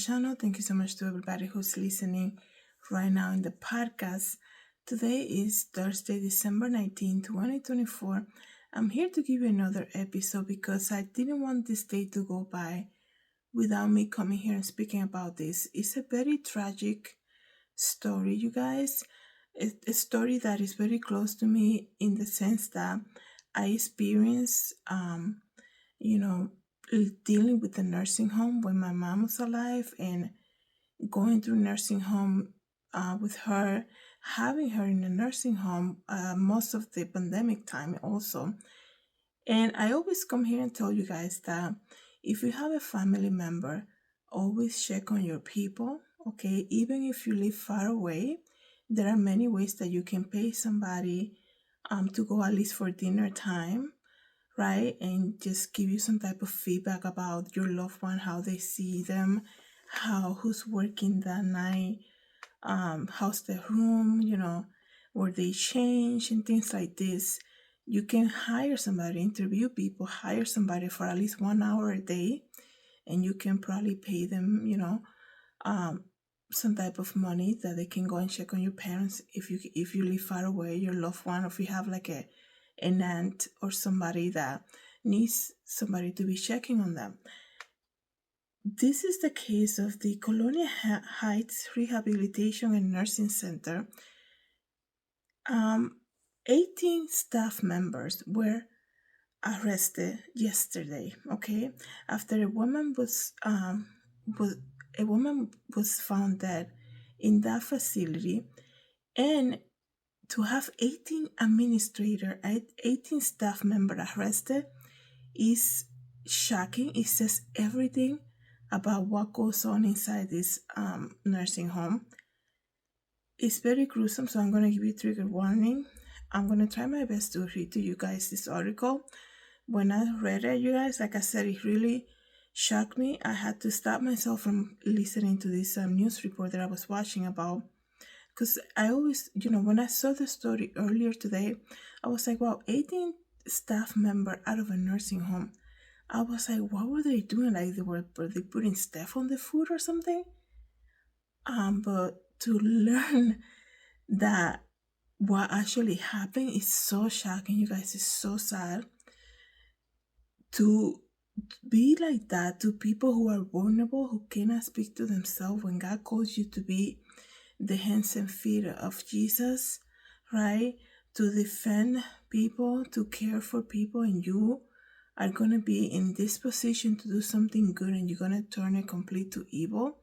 channel. Thank you so much to everybody who's listening right now in the podcast. Today is Thursday, December 19, 2024. I'm here to give you another episode because I didn't want this day to go by without me coming here and speaking about this. It's a very tragic story, you guys. It's a story that is very close to me in the sense that I experienced, you know, dealing with the nursing home when my mom was alive and going through nursing home with her, having her in a nursing home most of the pandemic time also. And I always come here and tell you guys that if you have a family member, always check on your people, okay? Even if you live far away, there are many ways that you can pay somebody to go at least for dinner time, right? And just give you some type of feedback about your loved one, how they see them, who's working that night, how's the room, where they change and things like this. You can hire somebody, interview people, hire somebody for at least 1 hour a day, and you can probably pay them, some type of money that they can go and check on your parents if you live far away, your loved one, or if you have like an aunt or somebody that needs somebody to be checking on them. This is the case of the Colonia Heights Rehabilitation and Nursing Center. 18 staff members were arrested yesterday, okay, after a woman was found dead in that facility. And to have 18 staff members arrested is shocking. It says everything about what goes on inside this nursing home. It's very gruesome, so I'm going to give you a trigger warning. I'm going to try my best to read to you guys this article. When I read it, you guys, like I said, it really shocked me. I had to stop myself from listening to this news report that I was watching about. Because I always, when I saw the story earlier today, I was like, wow, 18 staff member out of a nursing home. I was like, what were they doing? Like, were they putting stuff on the food or something? But to learn that what actually happened is so shocking, you guys. It's so sad to be like that to people who are vulnerable, who cannot speak to themselves, when God calls you to be the hands and feet of Jesus, right? To defend people, to care for people, and you are going to be in this position to do something good and you're going to turn it complete to evil.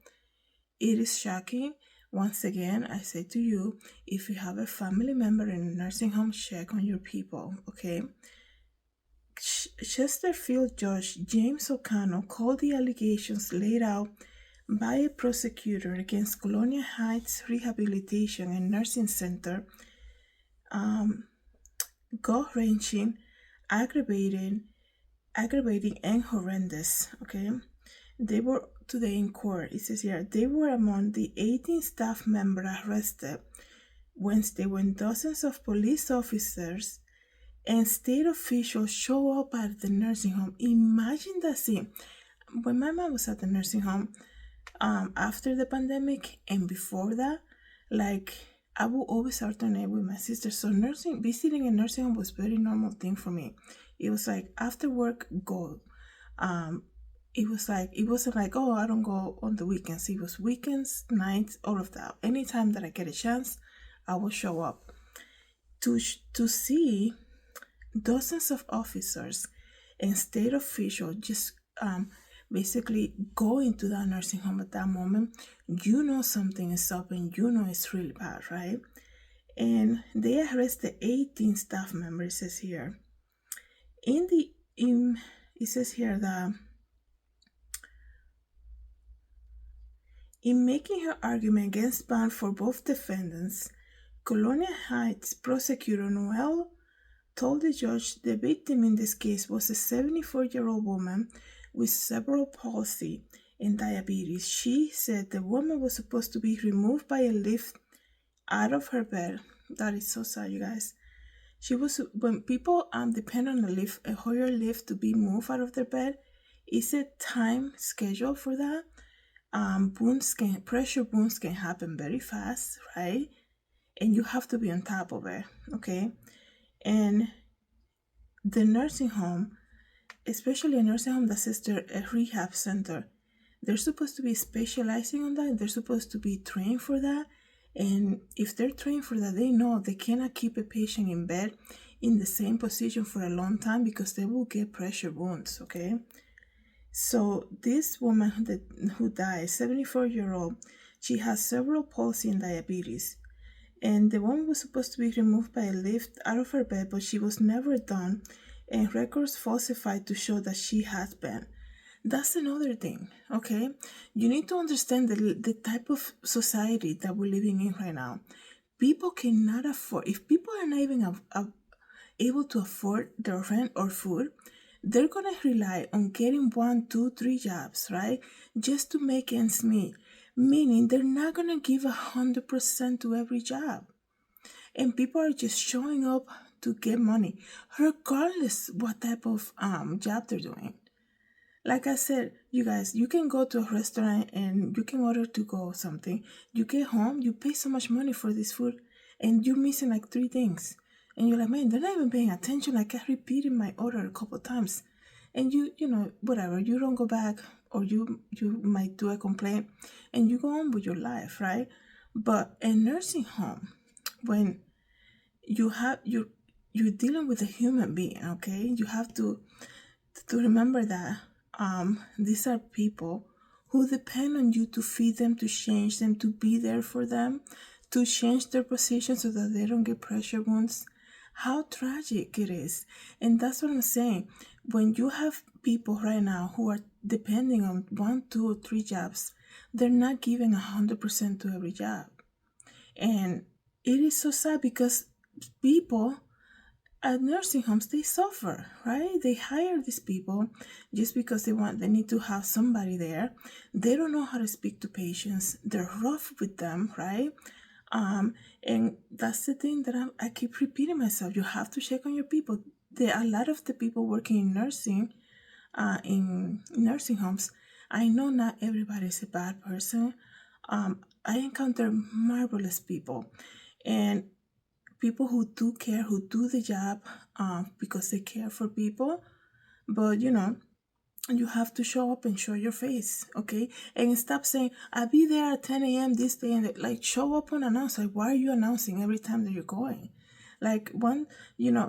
It is shocking. Once again, I say to you, if you have a family member in a nursing home, check on your people, okay? Chesterfield Judge James O'Connell called the allegations laid out by a prosecutor against Colonia Heights Rehabilitation and Nursing Center gut-wrenching, aggravating, and horrendous. Okay, they were today in court. It says here they were among the 18 staff members arrested Wednesday when dozens of police officers and state officials show up at the nursing home. Imagine that scene. When my mom was at the nursing home, after the pandemic and before that, like, I would always alternate with my sister. So visiting a nursing home was a very normal thing for me. It was like after work, go. It wasn't like, oh, I don't go on the weekends. It was weekends, nights, all of that. Anytime that I get a chance, I will show up. To see dozens of officers and state officials just basically go into that nursing home at that moment, something is up and it's really bad, right? And they arrested 18 staff members, it says here. It says here that in making her argument against bond for both defendants, Colonia Heights prosecutor Noel told the judge the victim in this case was a 74-year-old woman with cerebral palsy and diabetes. She said the woman was supposed to be removed by a lift out of her bed. That is so sad, you guys. When people depend on a Hoyer lift to be moved out of their bed, is a time schedule for that. pressure wounds can happen very fast, right? And you have to be on top of it, okay? And the nursing home, especially a nursing home that's a rehab center, they're supposed to be specializing on that. They're supposed to be trained for that. And if they're trained for that, they know they cannot keep a patient in bed in the same position for a long time because they will get pressure wounds, okay? So this woman who died, 74-year-old, she has cerebral palsy and diabetes. And the woman was supposed to be removed by a lift out of her bed, but she was never done, and records falsified to show that she has been. That's another thing, okay? You need to understand the type of society that we're living in right now. People cannot afford, if people are not even able to afford their rent or food, they're gonna rely on getting 1, 2, 3 jobs, right? Just to make ends meet. Meaning they're not gonna give 100% to every job. And people are just showing up to get money, regardless what type of job they're doing. Like I said, you guys, you can go to a restaurant and you can order to go or something. You get home, you pay so much money for this food, and you're missing like 3 things. And you're like, man, they're not even paying attention. Like, I repeated my order a couple times. And you know, whatever, you don't go back, or you might do a complaint and you go on with your life, right? But a nursing home, when you're dealing with a human being, okay? You have to remember that these are people who depend on you to feed them, to change them, to be there for them, to change their position so that they don't get pressure wounds. How tragic it is. And that's what I'm saying. When you have people right now who are depending on 1, 2, or 3 jobs, they're not giving 100% to every job. And it is so sad because people at nursing homes, they suffer, right? They hire these people just because they need to have somebody there. They don't know how to speak to patients. They're rough with them, right? And that's the thing that I keep repeating myself. You have to check on your people. A lot of the people working in nursing homes, I know not everybody is a bad person. I encounter marvelous people, and people who do care, who do the job because they care for people. But you have to show up and show your face, okay? And stop saying, I'll be there at 10 a.m. this day, and like, show up unannounced. Like, why are you announcing every time that you're going? Like,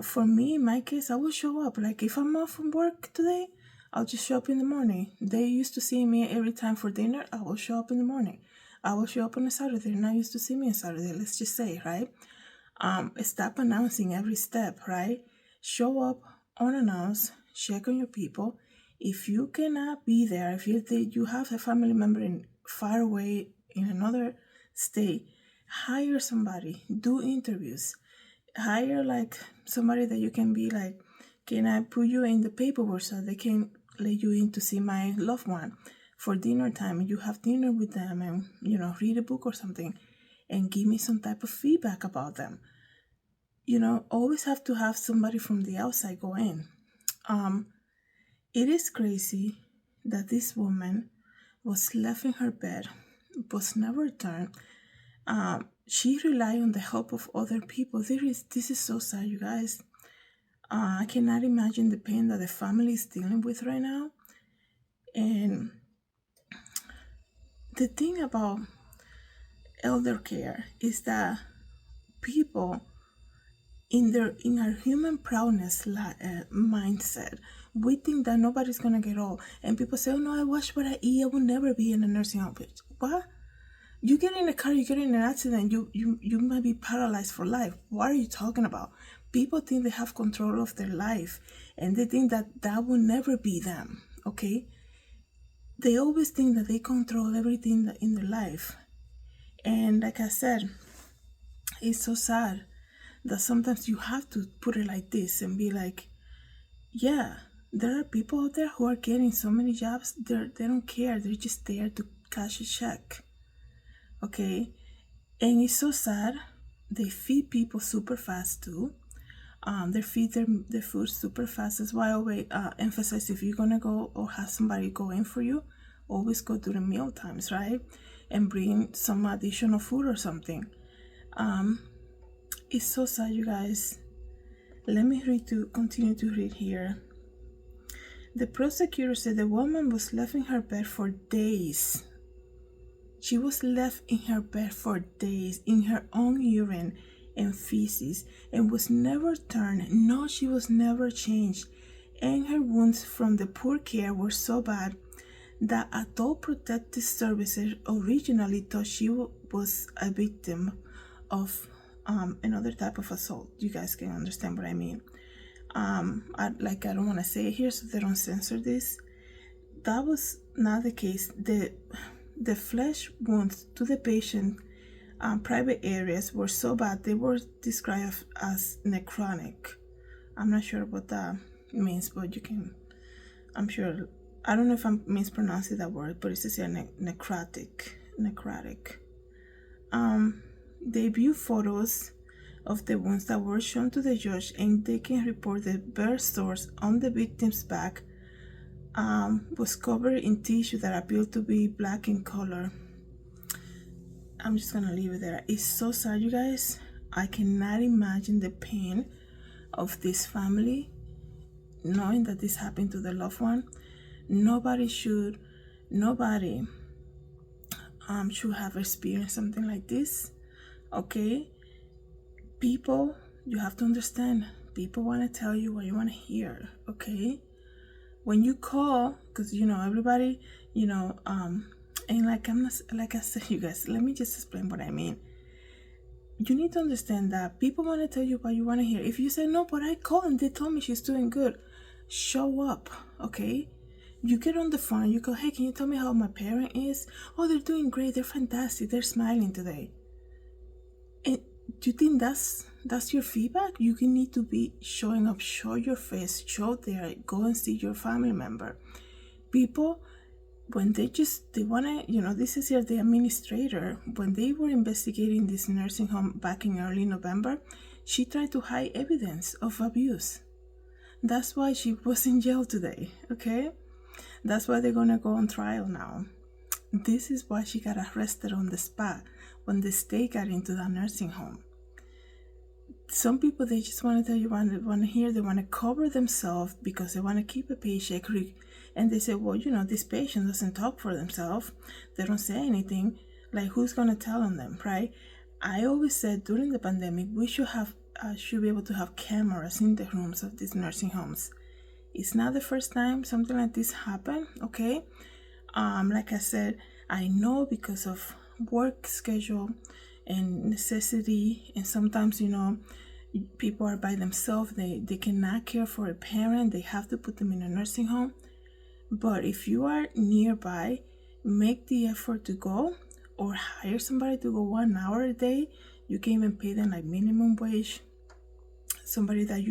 for me, in my case, I will show up. Like, if I'm off from work today, I'll just show up in the morning. They used to see me every time for dinner. I will show up in the morning. I will show up on a Saturday. They're not used to see me on Saturday, let's just say, right? Stop announcing every step, right? Show up unannounced, check on your people. If you cannot be there, if you have a family member far away in another state, hire somebody, do interviews, hire like somebody that you can be like, can I put you in the paperwork so they can let you in to see my loved one for dinner time, and you have dinner with them and read a book or something, and give me some type of feedback about them. Always have to have somebody from the outside go in. It is crazy that this woman was left in her bed, was never returned. She relied on the help of other people. This is so sad, you guys. I cannot imagine the pain that the family is dealing with right now. And the thing about elder care is that people in our human proudness mindset, we think that nobody's gonna get old, and people say, oh no, I watch what I eat, I will never be in a nursing home. What? You get in a car, you get in an accident, you might be paralyzed for life. What are you talking about? People think they have control of their life, and they think that will never be them, okay? They always think that they control everything in their life. And like I said, it's so sad that sometimes you have to put it like this and be like, yeah, there are people out there who are getting so many jobs, they don't care, they're just there to cash a check, okay? And it's so sad. They feed people super fast too. They feed their food super fast. That's why I always emphasize, if you're gonna go or have somebody go in for you, always go during meal times, right? And bring some additional food or something. It's so sad, you guys. Let me continue to read here. The prosecutor said the woman was left in her bed for days. She was left in her bed for days in her own urine and feces and was never turned. No, she was never changed. And her wounds from the poor care were so bad that Adult Protective Services originally thought she was a victim of another type of assault. You guys can understand what I mean. I don't want to say it here so they don't censor this. That was not the case. The flesh wounds to the patient private areas were so bad they were described as necrotic. I'm not sure what that means, but you can, I'm sure, I don't know if I'm mispronouncing that word, but it's just necrotic. They view photos of the wounds that were shown to the judge, and they can report the bare sores on the victim's back was covered in tissue that appeared to be black in color. I'm just gonna leave it there. It's so sad, you guys. I cannot imagine the pain of this family knowing that this happened to their loved one. Nobody should have experienced something like this. Okay, people, you have to understand, people want to tell you what you want to hear. Okay, when you call, because everybody, and like I said, you guys, let me just explain what I mean. You need to understand that people want to tell you what you want to hear. If you say no, but I called and they told me she's doing good, show up. Okay, you get on the phone, you go, hey, can you tell me how my parent is? Oh, they're doing great, they're fantastic, they're smiling today. And do you think that's your feedback? You need to be showing up, show your face, show there, go and see your family member. People, when they want to, this is here the administrator, when they were investigating this nursing home back in early November, she tried to hide evidence of abuse. That's why she was in jail today, okay? That's why they're gonna go on trial now. This is why she got arrested on the spot when the state got into that nursing home. Some people, they just want to tell you, want to hear, they want to cover themselves because they want to keep a paycheck. And they say, well, this patient doesn't talk for themselves. They don't say anything. Like, who's going to tell on them, right? I always said during the pandemic, we should be able to have cameras in the rooms of these nursing homes. It's not the first time something like this happened, okay? Like I said, I know because of work schedule and necessity, and sometimes people are by themselves, they cannot care for a parent, they have to put them in a nursing home. But if you are nearby, make the effort to go, or hire somebody to go 1 hour a day. You can even pay them like minimum wage, somebody that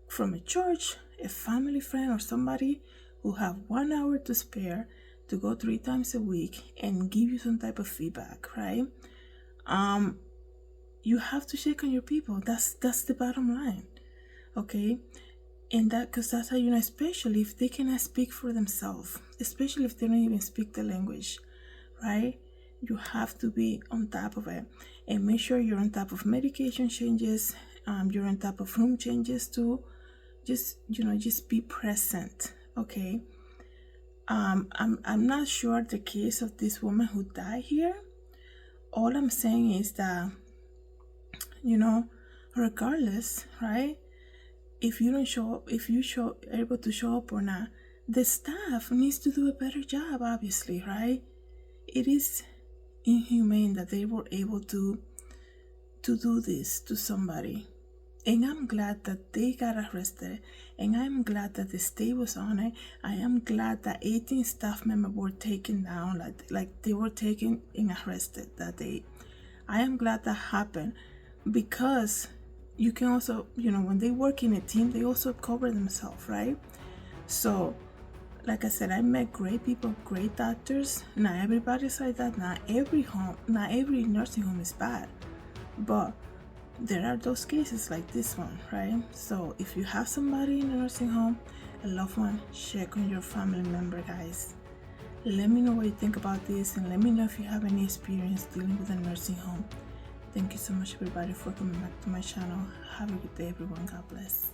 from a church, a family friend, or somebody who have 1 hour to spare to go 3 times a week and give you some type of feedback, right? You have to check on your people. That's the bottom line, okay? And because that's how especially if they cannot speak for themselves, especially if they don't even speak the language, right? You have to be on top of it and make sure you're on top of medication changes. You're on top of room changes too. Just be present, okay? I'm not sure the case of this woman who died here. All I'm saying is that, regardless, right? If you don't show up, if you able to show up or not, the staff needs to do a better job, obviously, right? It is inhumane that they were able to do this to somebody. And I'm glad that they got arrested, and I'm glad that the state was on it. I am glad that 18 staff members were taken down, like they were taken and arrested that day. I am glad that happened, because you can also, when they work in a team, they also cover themselves, right? So, like I said, I met great people, great doctors. Not everybody's like that. Not every nursing home is bad, but there are those cases like this one, right? So if you have somebody in a nursing home, a loved one, check on your family member, guys. Let me know what you think about this, and let me know if you have any experience dealing with a nursing home. Thank you so much, everybody, for coming back to my channel. Have a good day, everyone. God bless.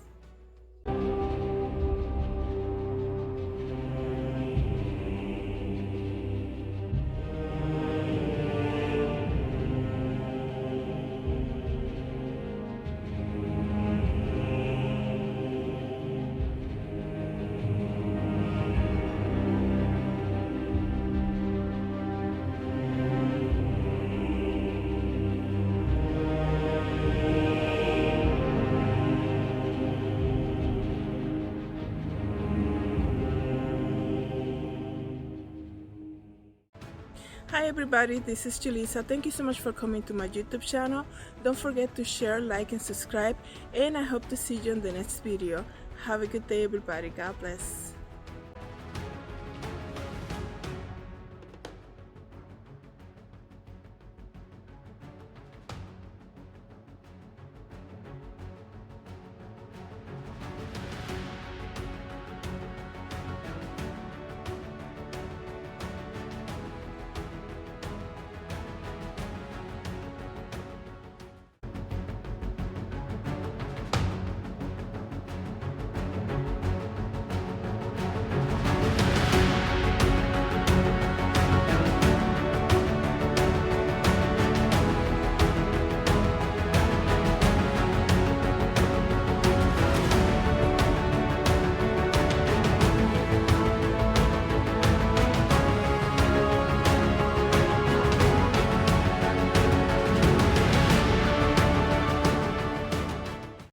Hi everybody, this is Julissa. Thank you so much for coming to my YouTube channel. Don't forget to share, like, and subscribe, and I hope to see you in the next video. Have a good day, everybody. God bless.